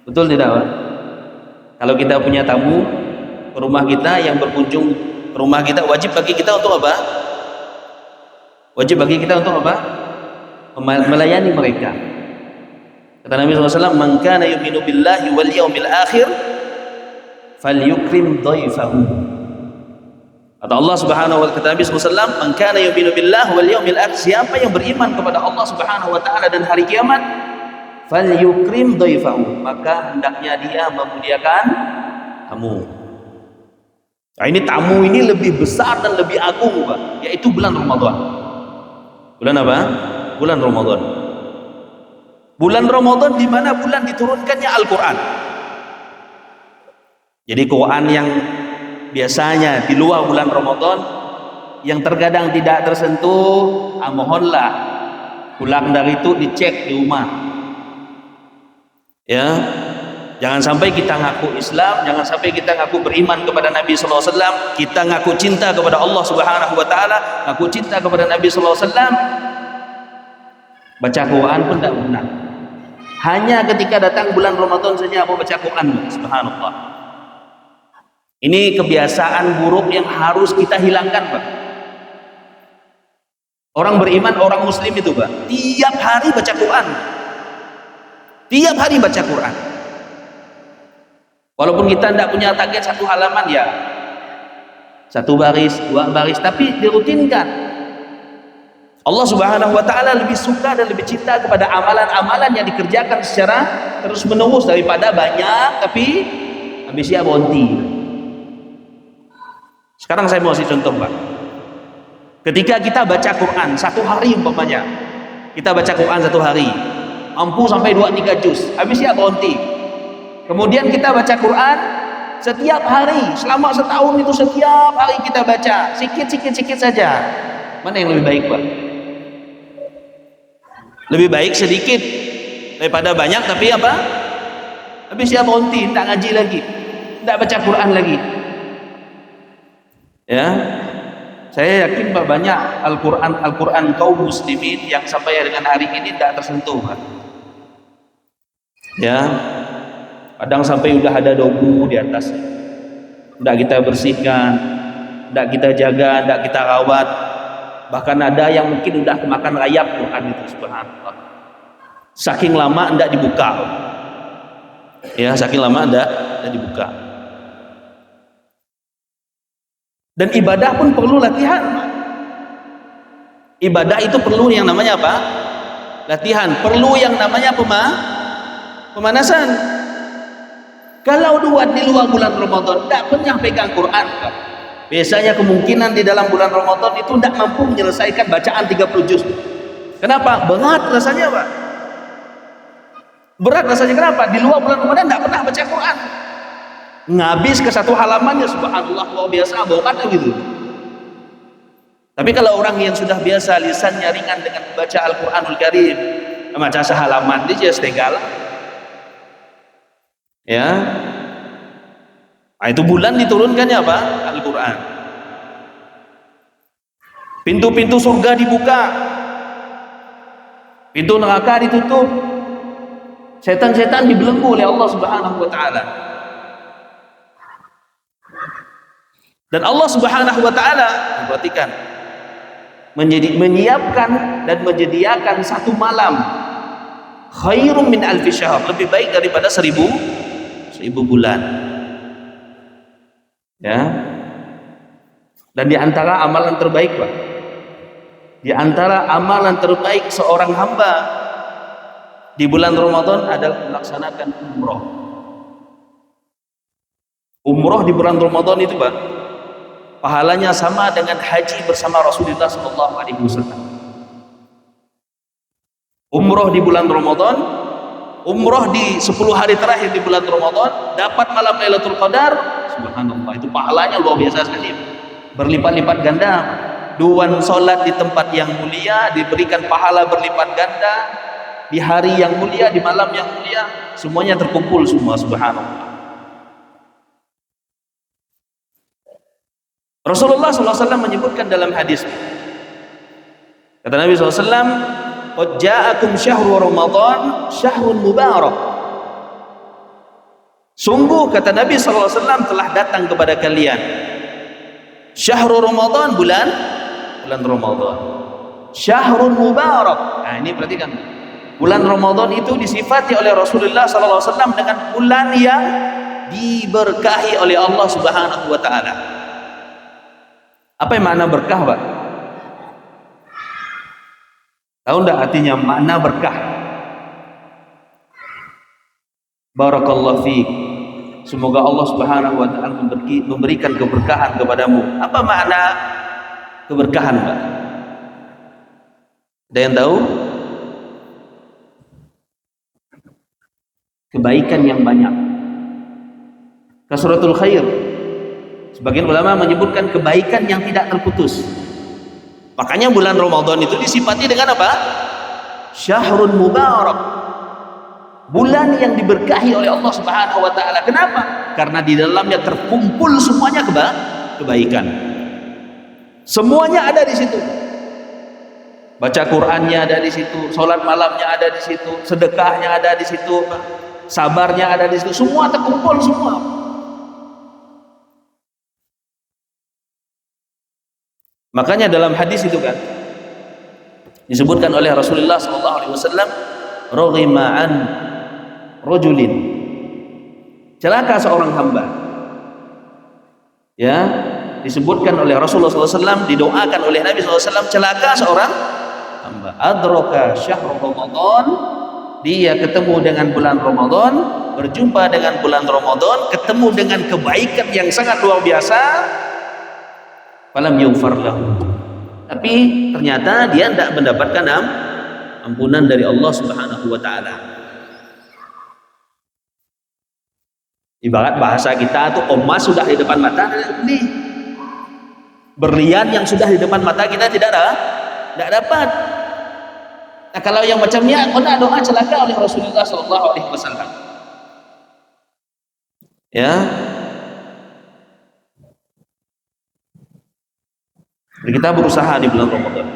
Betul tidak, Pak? Kalau kita punya tamu ke rumah kita, yang berkunjung ke rumah kita, wajib bagi kita untuk apa? Wajib bagi kita untuk apa? Melayani mereka. Kata Nabi SAW, "Man kana yu'minu billahi wal yawmil akhir falyukrim dhaifahu." Kata Allah Subhanahu wa taala, Nabi SAW, "Man kana yu'minu billahi wal yawmil akhir." Siapa yang beriman kepada Allah Subhanahu wa taala dan hari kiamat, falyukrim dhaifahu, maka hendaknya dia memuliakan tamu. Nah, ini tamu ini lebih besar dan lebih agung, Pak, yaitu bulan Ramadan. Bulan apa? Bulan Ramadan. Bulan Ramadan di mana bulan diturunkannya Al-Quran. Jadi Quran yang biasanya di luar bulan Ramadan, yang terkadang tidak tersentuh, mohonlah pulang dari itu dicek di rumah. Ya, jangan sampai kita ngaku Islam, jangan sampai kita ngaku beriman kepada Nabi SAW, kita ngaku cinta kepada Allah Subhanahu wa taala, ngaku cinta kepada Nabi SAW, baca Quran pun tidak benar. Hanya ketika datang bulan Ramadan saja mau baca Quran. Subhanallah. Ini kebiasaan buruk yang harus kita hilangkan, Pak. Orang beriman, orang muslim itu, Pak, tiap hari baca Quran. Tiap hari baca Quran. Walaupun kita tidak punya target satu halaman, ya satu baris, dua baris, tapi dirutinkan. Allah Subhanahu wa taala lebih suka dan lebih cinta kepada amalan-amalan yang dikerjakan secara terus menerus daripada banyak tapi habisnya berhenti. Sekarang saya mau kasih contoh, Pak. Ketika kita baca Quran satu hari, umpamanya kita baca Quran satu hari mampu sampai 2-3 juz, habisnya berhenti. Kemudian kita baca Quran setiap hari selama setahun, itu setiap hari kita baca sikit saja. Mana yang lebih baik, Pak? Lebih baik sedikit daripada banyak tapi apa? Habisnya berhenti, tidak ngaji lagi, tidak baca Quran lagi. Ya, saya yakin Pak, banyak Al-Quran kaum muslimin yang sampai dengan hari ini tidak tersentuh, Pak. Ya, kadang sampai udah ada debu di atas, tidak kita bersihkan, tidak kita jaga, tidak kita rawat. Bahkan ada yang mungkin udah kemakan rayap Quran itu, subhanallah. Saking lama tidak dibuka. Ya, saking lama tidak dibuka. Dan ibadah pun perlu latihan. Ibadah itu perlu yang namanya apa? Latihan. Perlu yang namanya pemanasan. Kalau di luar bulan Ramadan tidak pernah pegang Quran, Pak, biasanya kemungkinan di dalam bulan Ramadan itu tidak mampu menyelesaikan bacaan 30 juz. Kenapa? Berat rasanya, Pak. Berat rasanya. Kenapa? Di luar bulan Ramadan tidak pernah baca Quran. Ngabis ke satu halamannya, subhanallah, luar biasa, bokat gitu. Tapi kalau orang yang sudah biasa lisannya ringan dengan membaca Al-Quranul Karim, membaca sehalaman dia setegala. Ya. Nah, itu bulan diturunkannya apa? Al-Quran. Pintu-pintu surga dibuka, pintu neraka ditutup, setan-setan dibelenggu oleh Allah Subhanahu wa taala. Dan Allah Subhanahu wa taala, perhatikan, menyiapkan dan menyediakan satu malam khairum min alfi syahr, lebih baik daripada 1000 bulan. Ya. Dan di antara amalan terbaik, Pak, di antara amalan terbaik seorang hamba di bulan Ramadan adalah melaksanakan umroh. Umroh di bulan Ramadan itu, Pak, pahalanya sama dengan haji bersama Rasulullah SAW. Umroh di bulan Ramadan, umroh di 10 hari terakhir di bulan Ramadan, dapat malam Lailatul Qadar, subhanallah, itu pahalanya luar biasa sekali, berlipat-lipat ganda. Duaan solat di tempat yang mulia diberikan pahala berlipat ganda, di hari yang mulia, di malam yang mulia, semuanya terkumpul semua, subhanallah. Rasulullah SAW menyebutkan dalam hadis, kata Nabi SAW, "Qad ja'akum syahru Ramadan syahrun mubarak." Sungguh kata Nabi SAW telah datang kepada kalian syahrul Ramadan, bulan Ramadan, syahrul mubarak. Nah, ini perhatikan, bulan Ramadan itu disifati oleh Rasulullah SAW dengan bulan yang diberkahi oleh Allah Subhanahu wa taala. Apa yang makna berkah, Pak? Tahu enggak artinya makna berkah? Barakallahu fiik. Semoga Allah Subhanahu wa taala memberikan keberkahan kepadamu. Apa makna keberkahan, Pak? Ada yang tahu? Kebaikan yang banyak. Kasratul khair. Sebagian ulama menyebutkan kebaikan yang tidak terputus. Makanya bulan Ramadan itu disifati dengan apa? Syahrul mubarak. Bulan yang diberkahi oleh Allah Subhanahu wa taala. Kenapa? Karena di dalamnya terkumpul semuanya kebaikan. Semuanya ada di situ. Baca Qur'annya ada di situ, salat malamnya ada di situ, sedekahnya ada di situ, sabarnya ada di situ. Semua terkumpul semua. Makanya dalam hadis itu kan disebutkan oleh Rasulullah SAW, raghima an rajulin, celaka seorang hamba. Ya, disebutkan oleh Rasulullah SAW, didoakan oleh Nabi SAW, celaka seorang hamba. Adraka syahrul Ramadan, dia ketemu dengan bulan Ramadan, berjumpa dengan bulan Ramadan, ketemu dengan kebaikan yang sangat luar biasa. Falam yughfar lahu, tapi ternyata dia tidak mendapatkan ampunan dari Allah Subhanahu wa taala. Ibarat bahasa kita tuh emas sudah di depan mata, ini berlian yang sudah di depan mata kita tidak dapat. Nah, kalau yang macamnya kena doa celaka oleh Rasulullah SAW. Ya. Kita berusaha di bulan Ramadan.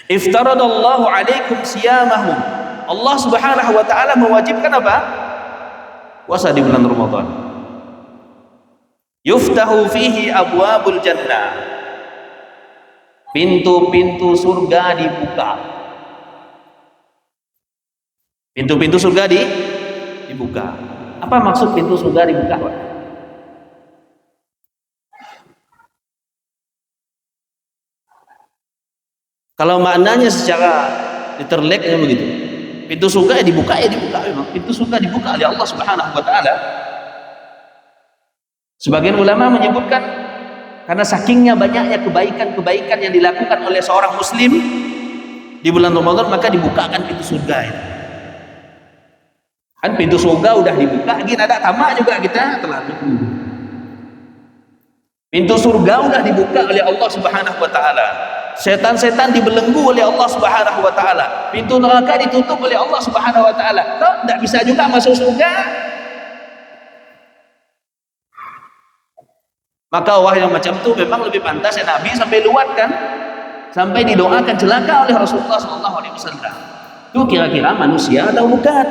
Iftaradallahu alaikum siyamahum. Allah Subhanahu wa taala mewajibkan apa? Puasa di bulan Ramadan. Yuftahu fihi abwabul jannah. Pintu-pintu surga dibuka. Pintu-pintu surga dibuka. Apa maksud pintu surga dibuka, Pak? Kalau maknanya secara diterleknya begitu, pintu surga dibuka memang. Pintu surga dibuka oleh Allah Subhanahu wa taala. Sebagian ulama menyebutkan karena sakingnya banyaknya kebaikan-kebaikan yang dilakukan oleh seorang muslim di bulan Ramadan, maka dibukakan pintu surga itu. Kan pintu surga udah dibuka, lagi ada tamak juga kita terlalu. Pintu surga udah dibuka oleh Allah Subhanahu wa taala. Setan-setan dibelenggu oleh Allah Subhanahu wa taala. Pintu neraka ditutup oleh Allah Subhanahu wa taala. Kau tidak bisa juga masuk surga. Maka wah yang macam itu memang lebih pantas ya Nabi sampai luatkan, sampai didoakan celaka oleh Rasulullah SAW. Itu kira-kira manusia atau bukan?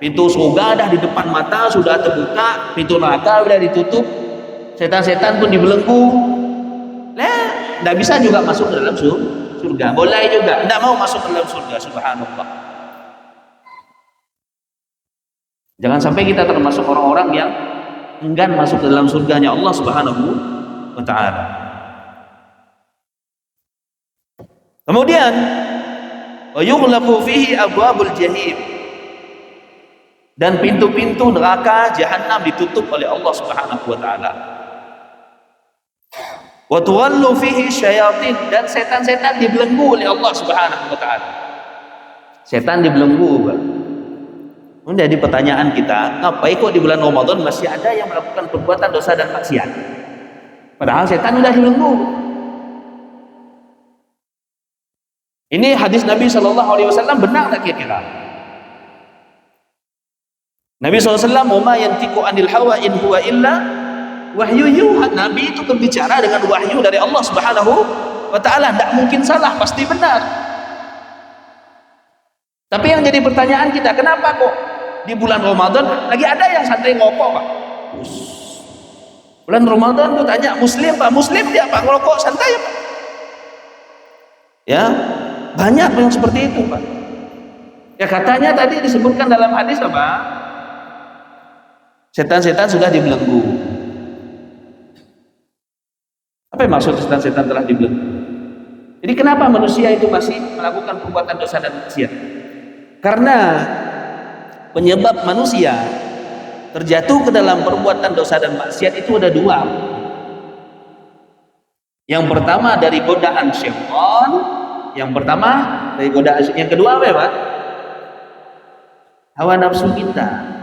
Pintu surga dah di depan mata sudah terbuka, pintu neraka sudah ditutup, setan-setan pun dibelenggu. Tidak bisa juga masuk ke dalam surga. Boleh juga, tidak mau masuk ke dalam surga. Subhanallah. Jangan sampai kita termasuk orang-orang yang enggan masuk ke dalam surganya Allah Subhanahu wa ta'ala. Kemudian wa yughlaqu fihi abwabul jahim, dan pintu-pintu neraka jahanam ditutup oleh Allah Subhanahu wa ta'ala. Wa tuwallu fihi syayatin, dan setan-setan dibelenggu oleh Allah Subhanahu wa ta'ala. Setan dibelenggu, Pak. Jadi pertanyaan kita, ngapain kok di bulan Ramadan masih ada yang melakukan perbuatan dosa dan maksiat? Padahal setan sudah dibelenggu. Ini hadis Nabi SAW benar tak kira-kira? Nabi SAW, "Wa ma yantiqu 'anil hawa in huwa illa wahyu yuha." Nabi itu berbicara dengan wahyu dari Allah Subhanahu wa ta'ala. Tidak mungkin salah, pasti benar. Tapi yang jadi pertanyaan kita, kenapa kok di bulan Ramadan lagi ada yang santai ngokok Pak. Bulan Ramadan tuh tanya Muslim Pak, Muslim dia Pak ngerokok santai Pak. Ya, banyak yang seperti itu Pak. Ya katanya tadi disebutkan dalam hadis apa? Setan-setan sudah dibelenggu. Apa yang maksud setan-setan telah dibelenggu? Jadi kenapa manusia itu masih melakukan perbuatan dosa dan maksiat? Karena penyebab manusia terjatuh ke dalam perbuatan dosa dan maksiat itu ada dua. Yang pertama dari godaan syaitan, yang kedua apa ya Pak? Hawa nafsu kita.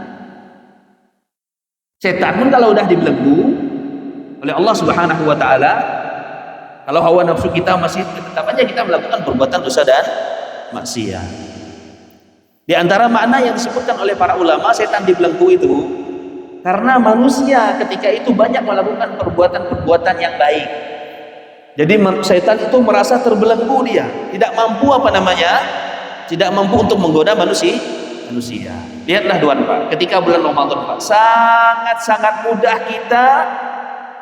Setan pun kalau udah dibelenggu oleh Allah Subhanahu wa taala, kalau hawa nafsu kita masih tetap aja kita melakukan perbuatan dosa dan maksiat. Di antara makna yang disebutkan oleh para ulama setan dibelenggu itu karena manusia ketika itu banyak melakukan perbuatan-perbuatan yang baik. Jadi setan itu merasa terbelenggu, dia tidak mampu tidak mampu untuk menggoda manusia. Lihatlah Tuhan Pak, ketika bulan Ramadan Pak, sangat-sangat mudah kita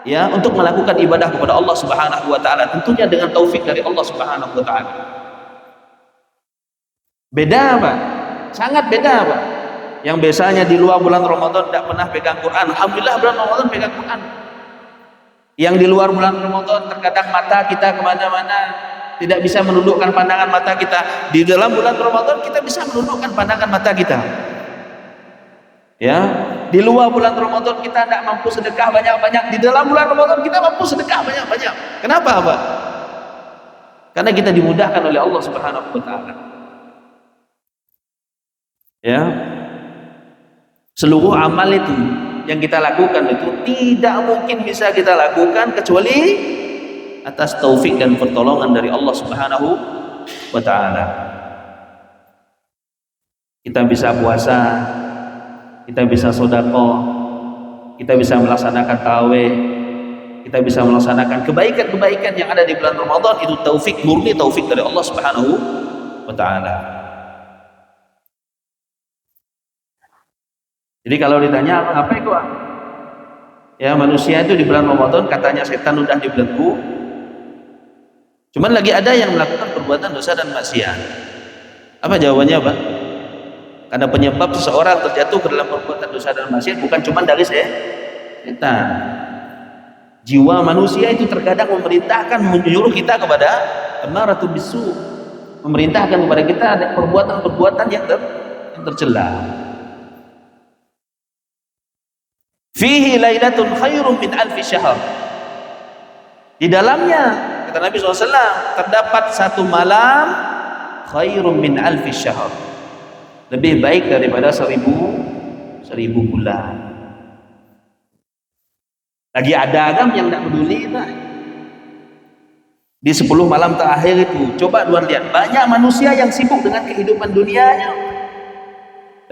ya untuk melakukan ibadah kepada Allah Subhanahu wa taala, tentunya dengan taufik dari Allah Subhanahu wa taala. Beda Pak, sangat beda Pak. Yang biasanya di luar bulan Ramadan tidak pernah pegang Quran, alhamdulillah bulan Ramadan pegang Quran. Yang di luar bulan Ramadan terkadang mata kita kemana-mana, tidak bisa menundukkan pandangan mata kita. Di dalam bulan Ramadan kita bisa menundukkan pandangan mata kita. Ya, di luar bulan Ramadan kita tidak mampu sedekah banyak-banyak, di dalam bulan Ramadan kita mampu sedekah banyak-banyak. Kenapa Pak? Karena kita dimudahkan oleh Allah Subhanahu wa taala. Ya. Seluruh amal itu yang kita lakukan itu tidak mungkin bisa kita lakukan kecuali atas taufik dan pertolongan dari Allah Subhanahu wa taala. Kita bisa puasa, kita bisa sedekah, kita bisa melaksanakan tarawih, kita bisa melaksanakan kebaikan-kebaikan yang ada di bulan Ramadan, itu taufik murni, taufik dari Allah Subhanahu wa taala. Jadi kalau ditanya apa itu? Ya, manusia itu di bulan Ramadan katanya setan udah dibelenggu. Cuman lagi ada yang melakukan perbuatan dosa dan maksiat. Apa jawabannya Pak? Karena penyebab seseorang terjatuh ke dalam perbuatan dosa dan maksiat bukan cuma dari setan. Jiwa manusia itu terkadang menyuruh kita kepada amaratul bisu, memerintahkan kepada kita ada perbuatan-perbuatan yang tercela. Fihi lailatun khairum min alfi syahr. Di dalamnya kata Nabi SAW terdapat satu malam khairum min alfi syahr, lebih baik daripada seribu bulan. Lagi ada agam yang tidak peduli Pak. Di 10 malam terakhir itu coba Tuhan lihat, banyak manusia yang sibuk dengan kehidupan dunianya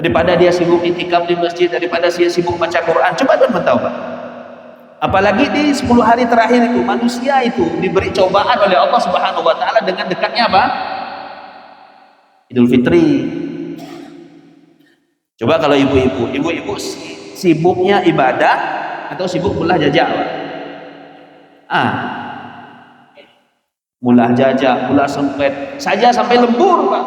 daripada dia sibuk itikaf di masjid, daripada dia sibuk baca Quran. Coba Tuhan tahu Pak, apalagi di 10 hari terakhir itu manusia itu diberi cobaan oleh Allah Subhanahu wa taala dengan dekatnya apa? Idul Fitri. Coba kalau ibu-ibu sibuknya ibadah atau sibuk mulah jajak Pak? Mulah jajak, mulah sempet saja sampai lembur Pak.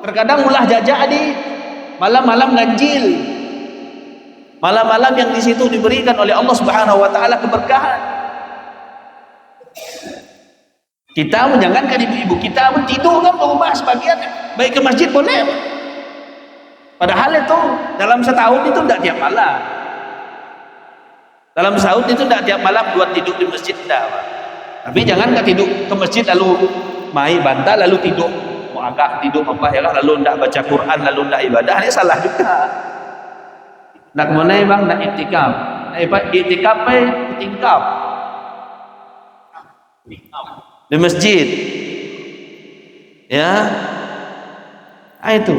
Terkadang mulah jajak di malam-malam ganjil, malam-malam yang di situ diberikan oleh Allah Subhanahu wa taala keberkahan. Kita menjangankan ibu-ibu kita pun tidur kan ke rumah sebagian, baik ke masjid boleh. Padahal itu dalam setahun itu tidak tiap malam. Dalam setahun itu tidak tiap malam buat tidur di masjid tidak. Tapi jangan tidur ke masjid lalu main bantal lalu tidur. Agak tidur apa ya lalu tidak baca Quran lalu tidak ibadah, ini salah juga. Nak mana bang nak iktikaf, iktikaf di masjid, ya. Itu.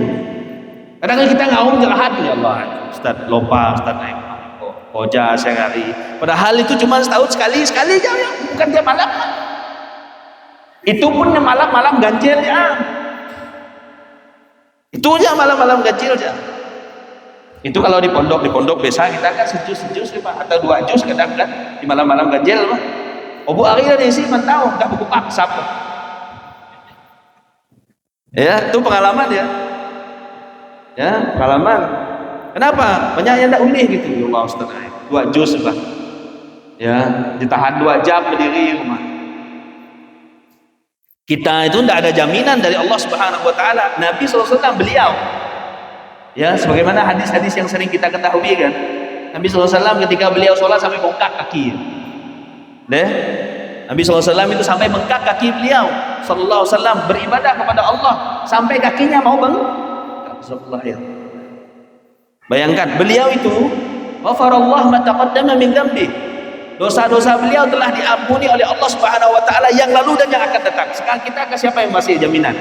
Kadang kita ngaum jahat ya Allah, Ustaz lupa, Ustaz naik koja sehari. Padahal itu cuma setahun sekali aja ya, bukan tiap malam. Itu pun malam-malam ganjil ya. Itu aja malam-malam ganjil aja. Itu kalau di pondok biasa kita kan sejus Pak, atau 2 jus kadang kan di malam-malam ganjil Pak. Obu hari dari isi mantau, dah buku paksap. Ya, itu pengalaman ya. Ya, pengalaman. Kenapa? Banyak yang tidak ulih gitu. Ya Allah Ustaz, 2 jus Pak. Ya, ditahan 2 jam berdiri rumah. Kita itu tidak ada jaminan dari Allah Subhanahu wa taala. Nabi SAW beliau, ya, sebagaimana hadis-hadis yang sering kita ketahui kan, Nabi SAW ketika beliau sholat sampai bengkak kaki, deh, Nabi SAW itu sampai bengkak kaki beliau Sallallahu Alaihi Wasallam beribadah kepada Allah sampai kakinya mau bengkak. Ya. Bayangkan beliau itu, ghafarallahu ma taqaddama min dzambi, dosa-dosa beliau telah diampuni oleh Allah Subhanahu wa taala yang lalu dan yang akan datang. Sekarang kita ke siapa yang masih jaminan?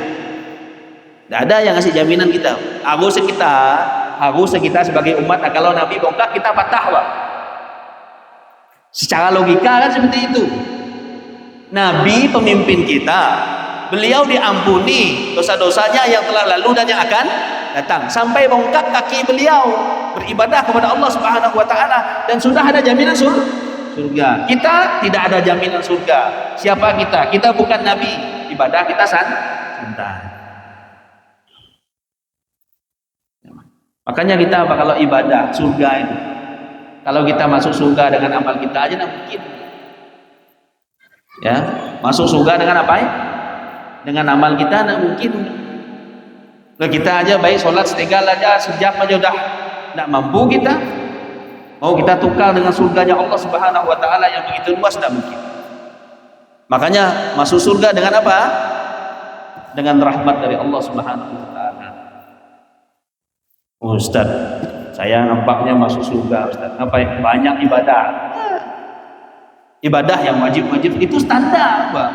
Tidak ada yang ngasih jaminan kita. Harusnya kita sebagai umat, nah kalau Nabi bongkar kita patah Pak. Secara logika kan seperti itu. Nabi pemimpin kita, beliau diampuni dosa-dosanya yang telah lalu dan yang akan datang. Sampai bongkar kaki beliau beribadah kepada Allah Subhanahu wa taala dan sudah ada jaminan surga. Kita tidak ada jaminan surga. Siapa kita? Kita bukan Nabi. Ibadah kita santai. Makanya kita apa kalau ibadah surga itu? Kalau kita masuk surga dengan amal kita aja tidak mungkin. Ya, masuk surga dengan apa ya? Dengan amal kita tidak mungkin. Nah, kita aja baik sholat setegal aja sejam aja udah tidak mampu kita. Mau kita tukar dengan surganya Allah Subhanahu wa taala yang begitu luas, tidak mungkin. Makanya masuk surga dengan apa? Dengan rahmat dari Allah Subhanahu wa taala. Ustaz, saya nampaknya masuk surga Ustaz. Ngapain? Banyak ibadah. Ibadah yang wajib-wajib itu standar, Pak.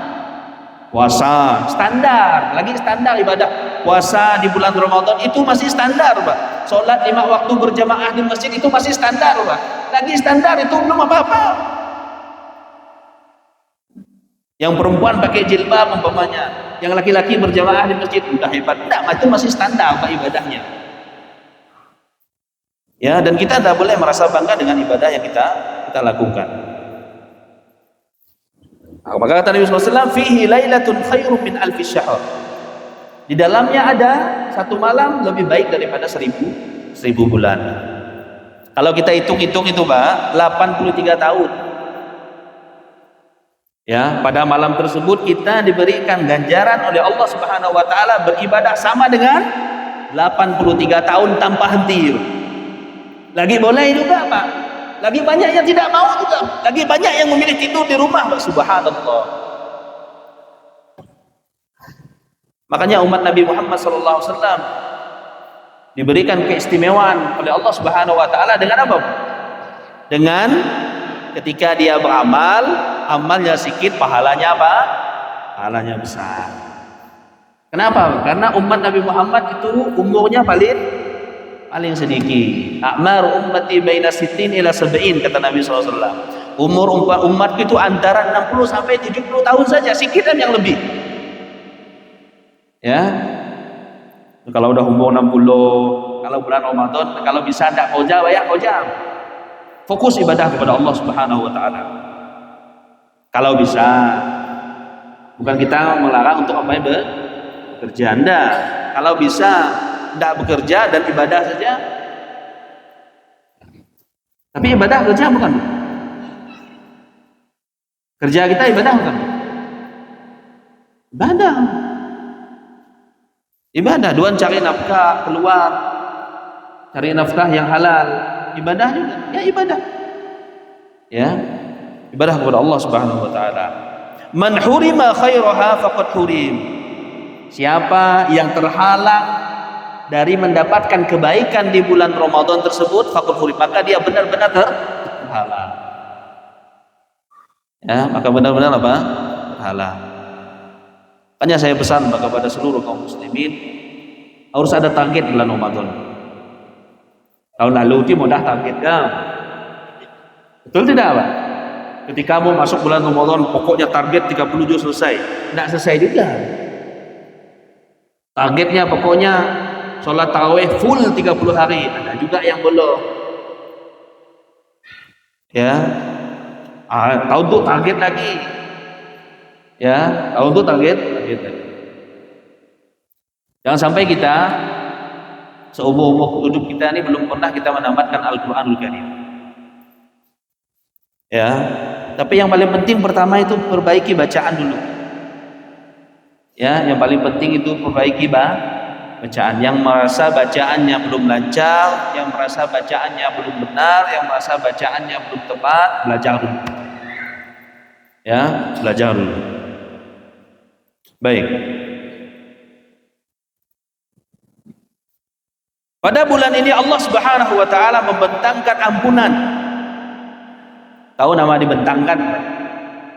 Puasa standar, lagi standar ibadah. Puasa di bulan Ramadan itu masih standar, Pak. Sholat 5 waktu berjamaah di masjid itu masih standar, Pak. Lagi standar itu belum apa-apa. Yang perempuan pakai jilbab umpamanya, yang laki-laki berjamaah di masjid udah hebat. Enggak, itu masih standar Pak ibadahnya. Ya, dan kita tidak boleh merasa bangga dengan ibadah yang kita lakukan. Maka kata Nabi SAW, fihi lailatun khairum min alfi syahr. Di dalamnya ada satu malam lebih baik daripada 1000 bulan. Kalau kita hitung-hitung itu Pak, 83 tahun. Ya, pada malam tersebut kita diberikan ganjaran oleh Allah Subhanahu wa taala beribadah sama dengan 83 tahun tanpa henti. Lagi boleh juga Pak. Lagi banyak yang tidak mau juga. Lagi banyak yang memilih tidur di rumah Pak. Subhanallah. Makanya umat Nabi Muhammad SAW diberikan keistimewaan oleh Allah Subhanahu wa taala dengan apa? Dengan ketika dia beramal, amalnya sedikit, pahalanya apa? Pahalanya besar. Kenapa? Karena umat Nabi Muhammad itu umurnya paling sedikit. A'mar ummati baina 60 ila 70 kata Nabi SAW. Umur umatku itu antara 60 sampai 70 tahun saja, sedikit dan yang lebih. Ya. Kalau udah umur 60, kalau bulan Ramadan, kalau bisa tidak koja, banyak koja. Fokus ibadah kepada Allah Subhanahu wa taala. Kalau bisa. Bukan kita melarang untuk apa ya, bekerja. Enggak. Kalau bisa tidak bekerja dan ibadah saja. Tapi ibadah kerja bukan? Kerja kita ibadah bukan? Ibadah. Duaan cari nafkah keluar, cari nafkah yang halal. Ibadah juga. Ya ibadah. Ya. Ibadah kepada Allah Subhanahu wa taala. Man hurima khairaha faqad hurim. Siapa yang terhalang dari mendapatkan kebaikan di bulan Ramadan tersebut, faqad hurim, maka dia benar-benar terhalang. Ya, maka benar-benar apa? Terhalang. Makanya saya pesan kepada seluruh kaum muslimin harus ada target bulan Ramadan. Tahun lalu itu mudah targetnya. Betul tidak, Pak? Ketika mau masuk bulan Ramadan, pokoknya target 30 juz selesai. Tidak selesai juga. Targetnya pokoknya sholat tarawih full 30 hari, ada juga yang belum. Ya, tahu tuh target lagi. Ya, tahu tuh target lagi. Jangan sampai kita seumur hidup kita ini belum pernah kita menamatkan Al-Qur'anul Karim. Ya, tapi yang paling penting pertama itu perbaiki bacaan dulu. Ya, yang paling penting itu perbaiki bacaan. Yang merasa bacaannya belum lancar, yang merasa bacaannya belum benar, yang merasa bacaannya belum tepat, belajar dulu. Ya, belajar dulu. Baik. Pada bulan ini Allah Subhanahu wa taala membentangkan ampunan. Tahu nama dibentangkan?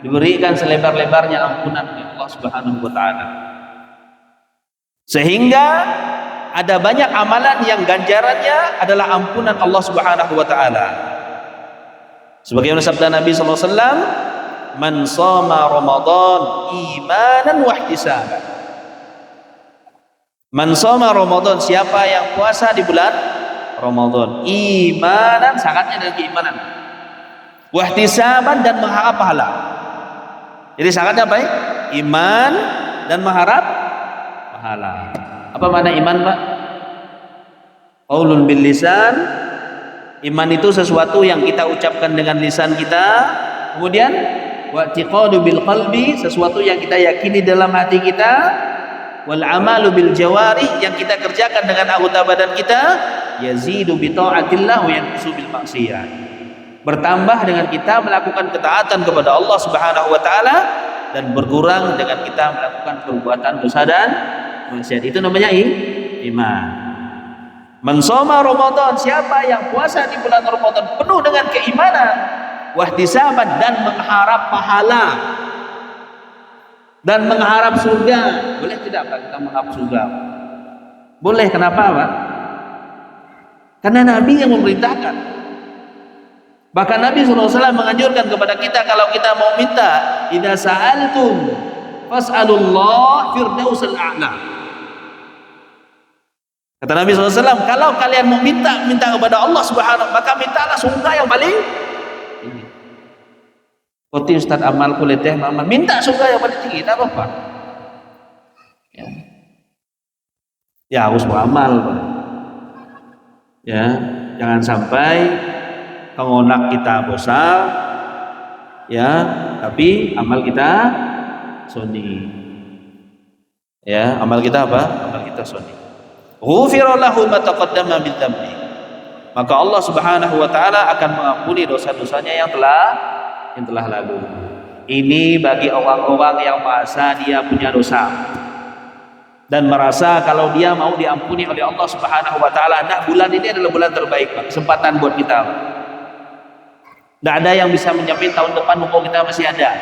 Diberikan selebar-lebarnya ampunan oleh Allah Subhanahu wa taala. Sehingga ada banyak amalan yang ganjarannya adalah ampunan Allah Subhanahu wa taala. Sebagaimana sabda Nabi sallallahu alaihi wasallam, "Man shoma Ramadan imanan wa ihtisaban." Man shoma Ramadan, siapa yang puasa di bulan Ramadan imanan, syaratnya dengan keimanan, wa ihtisaban, dan mengharap pahala. Jadi syaratnya apa ya? Iman dan mengharap pahala. Apa makna iman, Pak? Qaulun bil lisan. Iman itu sesuatu yang kita ucapkan dengan lisan kita. Kemudian wa'tiqadu bil qalbi, sesuatu yang kita yakini dalam hati kita. Wal amalu bil jawari, yang kita kerjakan dengan anggota badan kita. Yazidu bi taatillah wa yanqusu bil maksiyah. Bertambah dengan kita melakukan ketaatan kepada Allah Subhanahu wa taala dan berkurang dengan kita melakukan perbuatan dosa dan maksiat. Itu namanya iman. Man shoma Ramadan, siapa yang puasa di bulan Ramadan penuh dengan keimanan, wahtisaban, dan mengharap pahala dan mengharap surga. Boleh tidak Pak kita mengharap surga? Boleh. Kenapa Pak? Karena Nabi yang memerintahkan. Bahkan Nabi SAW menganjurkan kepada kita, kalau kita mau minta, idza sa'altum fas'alullah firdausal a'la. Kata Nabi SAW, kalau kalian mau minta kepada Allah Subhanahu, maka mintalah surga yang paling tinggi. Poti Ustaz amal kuleteh amal, minta surga yang paling tinggi, tak apa-apa. Ya harus beramal, Pak. Ya, jangan sampai pengonak kita besar, ya, tapi amal kita suni. Ya, amal kita apa? Amal kita suni. Ghufira lahu ma taqaddama min dhanbi. Maka Allah Subhanahu wa taala akan mengampuni dosa-dosanya yang telah lalu. Ini bagi orang-orang yang merasa dia punya dosa dan merasa kalau dia mau diampuni oleh Allah Subhanahu wa taala. Nah, bulan ini adalah bulan terbaik, Pak. Kesempatan buat kita. Tidak ada yang bisa menjamin tahun depan umur kita masih ada.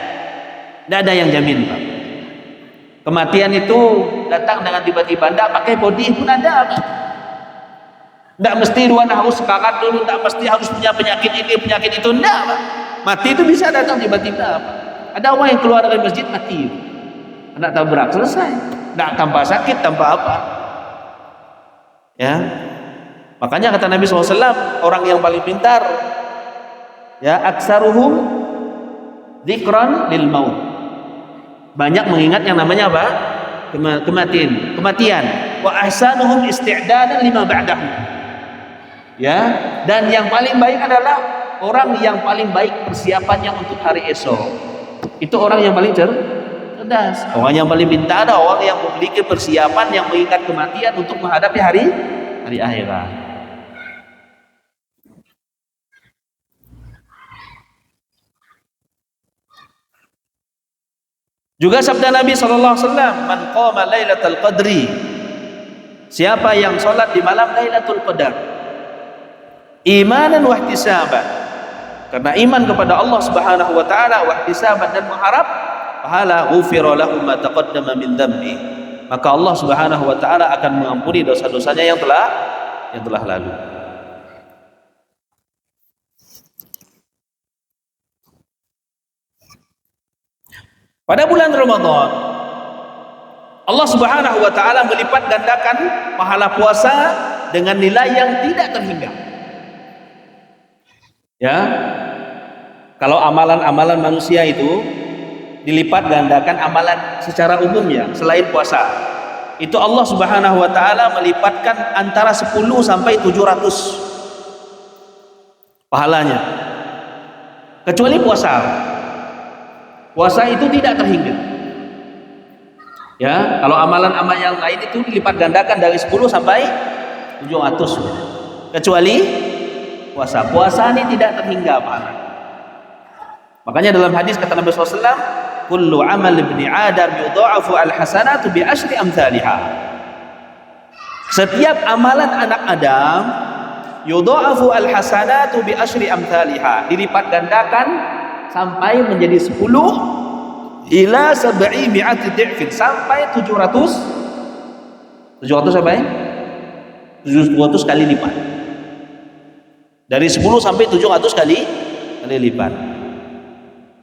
Tidak ada yang jamin, Pak. Kematian itu datang dengan tiba-tiba. Tidak pakai body pun ada, Pak. Tidak mesti Tuhan harus sekarat dulu, tidak mesti harus punya penyakit ini, penyakit itu. Tidak, Pak. Mati itu bisa datang tiba-tiba, Pak. Ada orang yang keluar dari masjid mati, kena tabrak, selesai. Tidak tanpa sakit, tanpa apa. Ya, makanya kata Nabi SAW, orang yang paling pintar, ya, aksaruhum dzikran lil maut, banyak mengingat yang namanya apa? Kematian. Wa ahsanuhum isti'dadan lima ba'dahu. Ya, dan yang paling baik adalah orang yang paling baik persiapannya untuk hari esok. Itu orang yang paling cerdas. Orang yang paling pintar adalah orang yang memiliki persiapan yang mengingat kematian untuk menghadapi hari akhirat. Juga sabda Nabi sallallahu alaihi wasallam, "Man qama lailatul qadri." Siapa yang salat di malam Lailatul Qadar imanan wa ihtisaban, karena iman kepada Allah Subhanahu wa taala, wa ihtisaban, dan mengharap pahala, ghufira lahu ma taqaddama min dhanbi, maka Allah Subhanahu wa taala akan mengampuni dosa-dosanya yang telah lalu. Pada bulan Ramadan Allah Subhanahu wa taala melipat gandakan pahala puasa dengan nilai yang tidak terhingga. Ya. Kalau amalan-amalan manusia itu dilipat gandakan amalan secara umum ya, selain puasa. Itu Allah Subhanahu wa taala melipatkan antara 10 sampai 700 pahalanya. Kecuali puasa. Puasa itu tidak terhingga. Ya, kalau amalan-amalan yang lain itu dilipat gandakan dari 10 sampai 700. Kecuali puasa. Puasa ini tidak terhingga pahala. Makanya dalam hadis kata Nabi SAW, kullu amal ibni Adam yudha'afu al-hasanatu bi asyri amthaliha. Setiap amalan anak Adam yudha'afu al-hasanatu bi asyri amthaliha, dilipat gandakan sampai menjadi 10 ila 700 di'fin, sampai 700 sampai 700 kali lipat. Dari 10 sampai 700 kali lipat.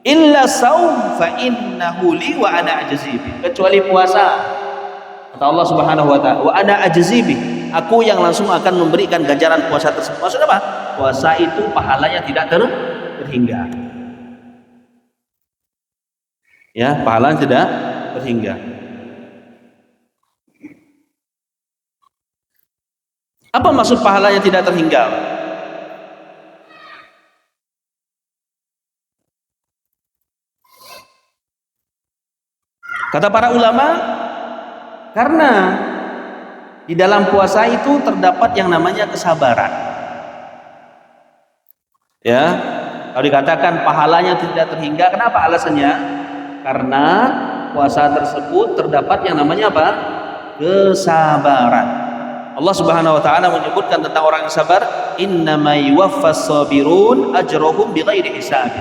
Illa saum fa innahu li wa ana ajzi bi, kecuali puasa. Kata Allah Subhanahu wa taala, wa ana ajzi bi, aku yang langsung akan memberikan ganjaran puasa tersebut. Maksudnya apa? Puasa itu pahalanya tidak terhingga. Ya, pahalanya tidak terhingga. Apa maksud pahalanya tidak terhingga? Kata para ulama, karena di dalam puasa itu terdapat yang namanya kesabaran. Ya, kalau dikatakan pahalanya tidak terhingga, kenapa alasannya? Karena puasa tersebut terdapat yang namanya apa? Kesabaran. Allah Subhanahu wa taala menyebutkan tentang orang yang sabar, innamay yuwaffas sabirun ajrahum bighairi hisab.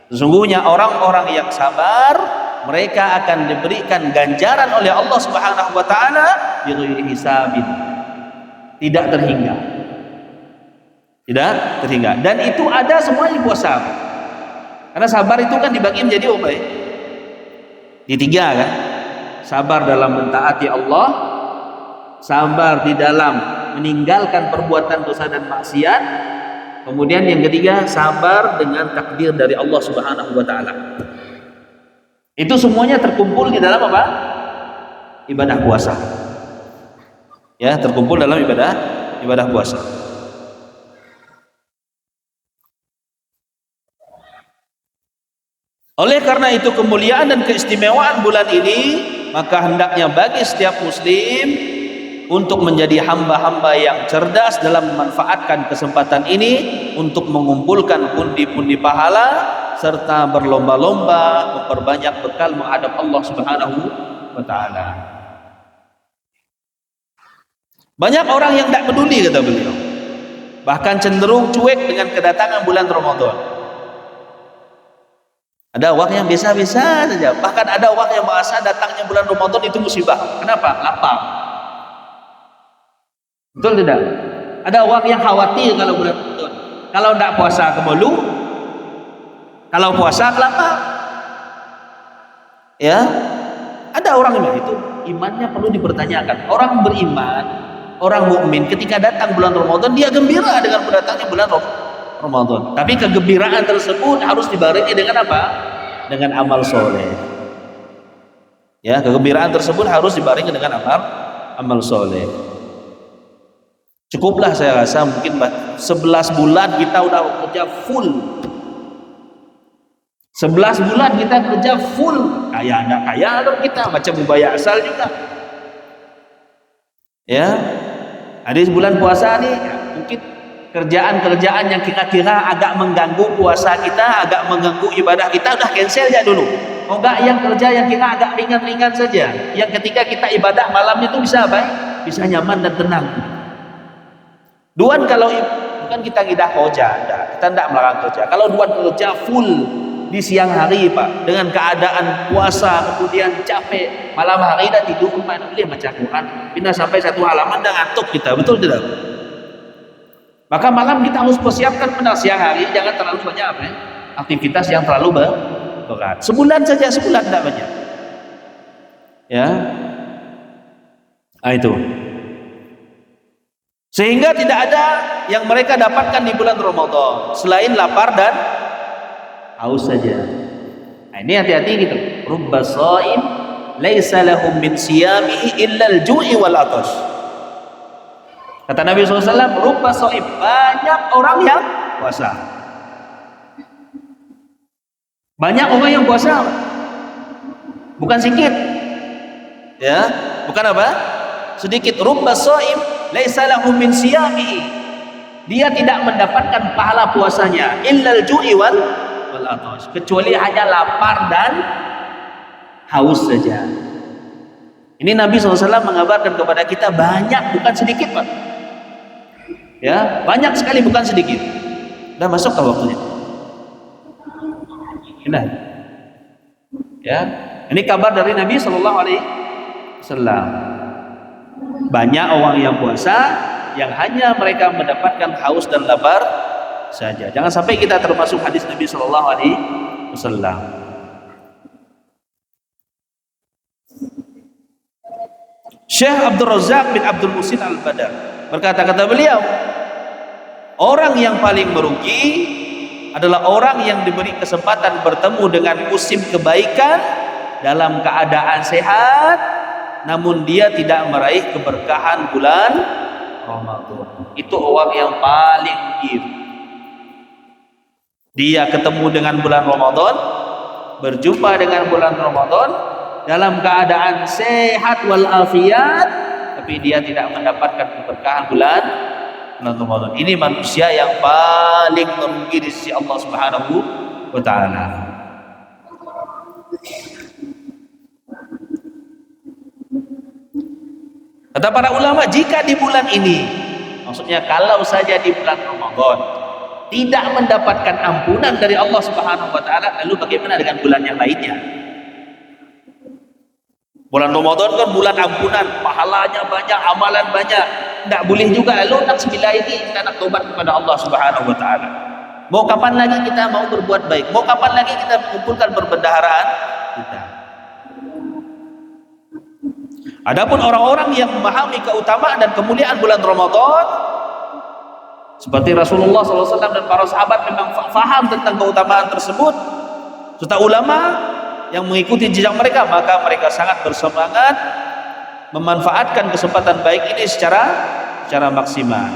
Sesungguhnya orang-orang yang sabar mereka akan diberikan ganjaran oleh Allah Subhanahu wa taala bighairi hisabin. Tidak terhingga. Tidak terhingga. Dan itu ada semua di puasa. Karena sabar itu kan dibagi menjadi apa ya? Di 3 kan? Sabar dalam mentaati Allah, sabar di dalam meninggalkan perbuatan dosa dan maksiat, kemudian yang ketiga sabar dengan takdir dari Allah Subhanahu wa taala. Itu semuanya terkumpul di dalam apa? Ibadah puasa. Ya, terkumpul dalam ibadah puasa. Oleh karena itu kemuliaan dan keistimewaan bulan ini, maka hendaknya bagi setiap muslim untuk menjadi hamba-hamba yang cerdas dalam memanfaatkan kesempatan ini untuk mengumpulkan pundi-pundi pahala serta berlomba-lomba memperbanyak bekal menghadap Allah Subhanahu wa taala. Banyak orang yang tidak peduli, kata beliau, bahkan cenderung cuek dengan kedatangan bulan Ramadan. Ada orang yang biasa-biasa saja, bahkan ada orang yang merasa datangnya bulan Ramadan itu musibah. Kenapa? Lapar. Betul tidak? Ada orang yang khawatir kalau bulan Ramadan, kalau tidak puasa kebolu, kalau puasa kelapar. Ya, ada orang yang itu imannya perlu dipertanyakan. Orang beriman, orang mukmin ketika datang bulan Ramadan dia gembira dengan datangnya bulan Ramadan. Tapi kegembiraan tersebut harus dibarengi dengan apa? Dengan amal soleh. Ya, kegembiraan tersebut harus dibarengi dengan amal soleh. Cukuplah saya rasa mungkin 11 bulan kita udah kerja full. 11 bulan kita kerja full. Kaya enggak kaya atau kita macam ubaya asal juga. Ya. Ada bulan puasa nih, ya, mungkin kerjaan-kerjaan yang kira-kira agak mengganggu puasa kita, agak mengganggu ibadah kita, udah cancel ya dulu. Oh enggak, yang kerja yang kira agak ringan-ringan saja, yang ketika kita ibadah malamnya itu bisa baik, bisa nyaman dan tenang. Duan kalau bukan kita ngidah kerja, kita tidak melarang kerja. Kalau duan kerja full di siang hari Pak, dengan keadaan puasa kemudian capek, malam hari dah tidur mana boleh baca Quran, pindah sampai 1 halaman dah ngantuk kita, betul tidak? Maka malam kita harus persiapkan benar, siang hari jangan terlalu banyak apa ya? Aktivitas yang terlalu berat. Sebulan saja, sebulan tidak banyak. Ya. Nah, itu. Sehingga tidak ada yang mereka dapatkan di bulan Ramadan selain lapar dan haus saja. Nah, ini hati-hati gitu. Rubba shaim laisa lahum min siyamihi illa al-ju'i wal atash. Kata Nabi SAW, rubba shaim, banyak orang yang puasa. Banyak orang yang puasa, bukan sedikit. Ya, bukan apa? Sedikit. Rubba shaim laisa lahum min siyamihi, dia tidak mendapatkan pahala puasanya illal ju'i wal atash, kecuali hanya lapar dan haus saja. Ini Nabi SAW mengabarkan kepada kita banyak, bukan sedikit, Pak. Ya, banyak sekali, bukan sedikit. Udah masuk ke waktunya. Nah, ya, ini kabar dari Nabi SAW. Banyak orang yang puasa yang hanya mereka mendapatkan haus dan lapar saja. Jangan sampai kita termasuk hadis Nabi SAW. Syekh Abdul Razak bin Abdul Muhsin Al-Badar berkata, kata beliau, orang yang paling merugi adalah orang yang diberi kesempatan bertemu dengan musim kebaikan dalam keadaan sehat, namun dia tidak meraih keberkahan bulan Ramadan. Itu orang yang paling rugi. Dia ketemu dengan bulan Ramadan, berjumpa dengan bulan Ramadan dalam keadaan sehat walafiat, tapi dia tidak mendapatkan keberkahan bulan Ramadan. Ini manusia yang paling merugi di sisi Allah Subhanahu wa taala. Kata para ulama, jika di bulan ini, maksudnya kalau saja di bulan Ramadan tidak mendapatkan ampunan dari Allah Subhanahu wa taala, lalu bagaimana dengan bulan yang lainnya? Bulan Ramadan kan bulan ampunan, pahalanya banyak, amalan banyak. Tidak boleh juga lalu nak sembilan ini kita nak tobat kepada Allah Subhanahu wa taala. Mau kapan lagi kita mau berbuat baik? Mau kapan lagi kita mengumpulkan perbendaharaan kita? Adapun orang-orang yang memahami keutamaan dan kemuliaan bulan Ramadan, seperti Rasulullah SAW dan para sahabat memang faham tentang keutamaan tersebut, serta ulama yang mengikuti jejak mereka, maka mereka sangat bersemangat memanfaatkan kesempatan baik ini secara maksimal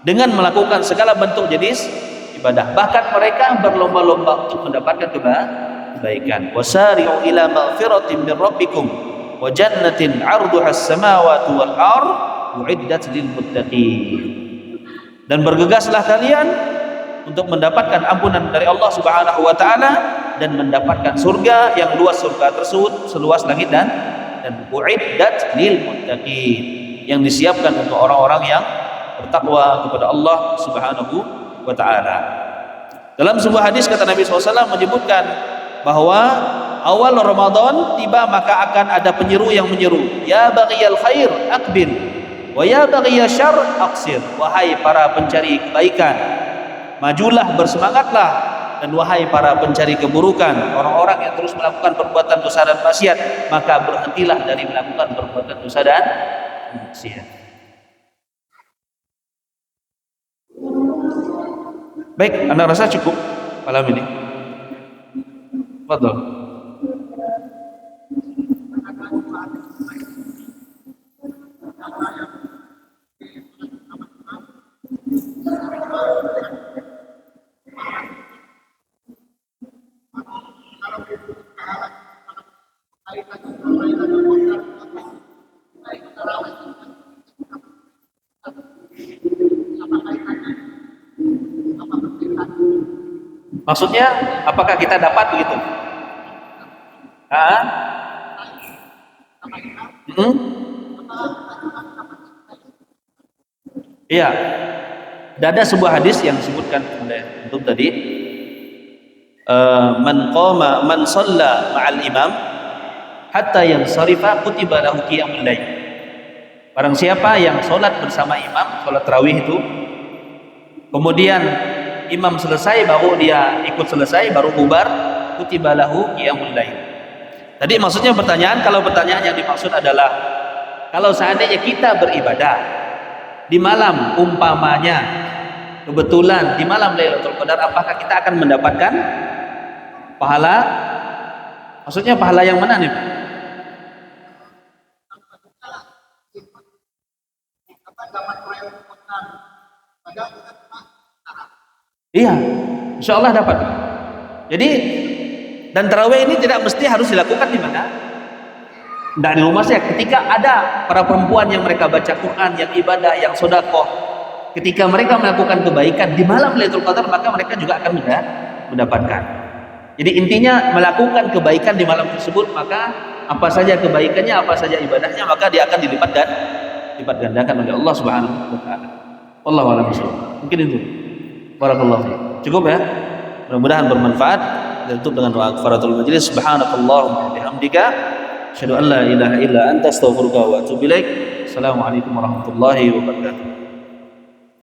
dengan melakukan segala bentuk jenis ibadah. Bahkan mereka berlomba-lomba untuk mendapatkan kebaikan. Wasari'u ila maghfiratin min rabbikum wa jannatin 'arduha as-samawati wal ard u'iddat lil muttaqin. Dan bergegaslah kalian untuk mendapatkan ampunan dari Allah Subhanahu wa taala dan mendapatkan surga yang luas, surga tersebut seluas langit dan u'iddat lil muttaqin, yang disiapkan untuk orang-orang yang bertakwa kepada Allah Subhanahu wa taala. Dalam sebuah hadis kata Nabi SAW menyebutkan bahwa awal Ramadan tiba maka akan ada penyeru yang menyeru, ya baghiyal khair aqbil wa ya baghiyasy syarr aqsir. Wahai para pencari kebaikan, majulah, bersemangatlah, dan wahai para pencari keburukan, orang-orang yang terus melakukan perbuatan dosa dan maksiat, maka berhentilah dari melakukan perbuatan dosa dan maksiat. Baik, Anda rasa cukup malam ini? Fadhol. Maksudnya apakah kita dapat begitu? Iya. Ada sebuah hadis yang disebutkan oleh untuk tadi, man shalla ma'al imam hatta yansarifa kutiba lahu qiyamul lail. Barang siapa yang sholat bersama imam, sholat tarawih itu, kemudian imam selesai baru dia ikut selesai baru bubar, kutiba lahu qiyamul lail. Tadi maksudnya pertanyaan, kalau pertanyaan yang dimaksud adalah kalau seandainya kita beribadah di malam, umpamanya kebetulan di malam Lailatul Qadar, apakah kita akan mendapatkan pahala? Maksudnya pahala yang mana nih? Iya, insya Allah dapat. Jadi, dan tarawih ini tidak mesti harus dilakukan di mana? Tidak di rumah saya. Ketika ada para perempuan yang mereka baca Quran, yang ibadah, yang sodakoh, ketika mereka melakukan kebaikan di malam Lailatul Qadar, maka mereka juga akan mendapatkan. Jadi intinya melakukan kebaikan di malam tersebut, maka apa saja kebaikannya, apa saja ibadahnya, maka dia akan dilipat gandakan oleh Allah Subhanahu wa taala. Wallahu a'lam bishawab. Mungkin itu. Barakallahu fiik. Cukup ya? Mudah-mudahan bermanfaat. Dan tutup dengan doa kafaratul majlis. Subhanakallahumma wa bihamdika asyhadu an la ilaha illa anta astaghfiruka wa atubu ilaik. Assalamualaikum warahmatullahi wabarakatuh.